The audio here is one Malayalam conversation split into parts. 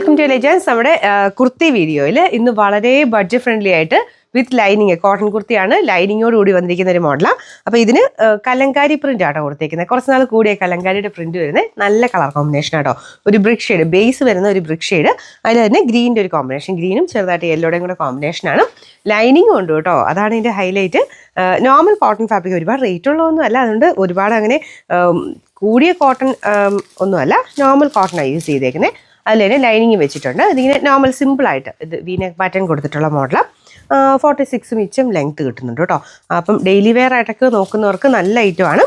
Welcome to legends. നമ്മുടെ കുർത്തി വീഡിയോയിൽ ഇന്ന് വളരെ ബഡ്ജറ്റ് ഫ്രണ്ട്ലി ആയിട്ട് വിത്ത് ലൈനിങ് കോട്ടൺ കുർത്തിയാണ്, ലൈനിങ്ങോട് കൂടി വന്നിരിക്കുന്ന ഒരു മോഡലാണ്. അപ്പോൾ ഇതിന് കലങ്കാരി പ്രിന്റ് ആട്ടോ കൊടുത്തേക്കുന്നത്. കുറച്ച് നാൾ കൂടിയ കലങ്കാരിയുടെ പ്രിന്റ് വരുന്നത്, നല്ല കളർ കോമ്പിനേഷൻ ആട്ടോ. ഒരു ബ്രിക്ക് ഷെയ്ഡ് ബേസ് വരുന്ന ഒരു ബ്രിക്ക് ഷെയ്ഡ്, അതിൽ തന്നെ ഗ്രീനിൻ്റെ ഒരു കോമ്പിനേഷൻ, ഗ്രീനും ചെറുതായിട്ട് യെല്ലോയുടെയും കൂടെ കോമ്പിനേഷനാണ്. ലൈനിങ്ങും ഉണ്ട് കേട്ടോ, അതാണ് ഇതിൻ്റെ ഹൈലൈറ്റ്. നോർമൽ കോട്ടൺ ഫാബ്രിക്, ഒരുപാട് റേറ്റ് ഉള്ളതൊന്നും അല്ല, അതുകൊണ്ട് ഒരുപാട് അങ്ങനെ കൂടിയ കോട്ടൺ ഒന്നുമല്ല, നോർമൽ കോട്ടണാണ് യൂസ് ചെയ്തേക്കുന്നത്. അതിൽ തന്നെ ലൈനിങ് വെച്ചിട്ടുണ്ട്. ഇതിങ്ങനെ നോർമൽ സിമ്പിളായിട്ട് ഇത് വീനെക്ക് പാറ്റേൺ കൊടുത്തിട്ടുള്ള മോഡലാണ്. 46 ഇഞ്ചും ലെങ്ത്ത് കിട്ടുന്നുണ്ട് കേട്ടോ. അപ്പം ഡെയിലി വെയർ ആയിട്ടൊക്കെ നോക്കുന്നവർക്ക് നല്ല ഐറ്റമാണ്.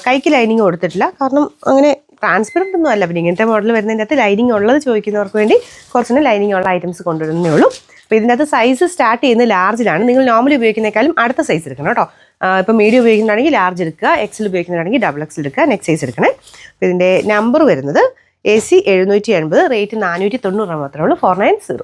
കൈക്ക് ലൈനിങ് കൊടുത്തിട്ടില്ല, കാരണം അങ്ങനെ ട്രാൻസ്പെറൻ്റ് ഒന്നും അല്ല. പിന്നെ ഇങ്ങനത്തെ മോഡൽ വരുന്നതിൻ്റെ അകത്ത് ലൈനിങ് ഉള്ളത് ചോദിക്കുന്നവർക്ക് വേണ്ടി കുറച്ചുകൂടി ലൈനിങ് ഉള്ള ഐറ്റംസ് കൊണ്ടുവരുന്നേ ഉള്ളൂ. അപ്പോൾ ഇതിൻ്റെ അകത്ത് സൈസ് സ്റ്റാർട്ട് ചെയ്യുന്നത് ലാർജിലാണ്. നിങ്ങൾ നോർമൽ ഉപയോഗിക്കുന്നതിനേക്കാളും അടുത്ത സൈസ് എടുക്കണം കേട്ടോ. ഇപ്പോൾ മീഡിയം ഉപയോഗിക്കുന്നതാണെങ്കിൽ ലാർജ് എടുക്കുക, എക്സൽ ഉപയോഗിക്കുന്നതാണെങ്കിൽ XXL എടുക്കുക, നെക്സ്റ്റ് സൈസ് എടുക്കണേ. അപ്പോൾ ഇതിൻ്റെ നമ്പർ വരുന്നത് AC 780, റേറ്റ് 490 മാത്രമേ ഉള്ളൂ. 490.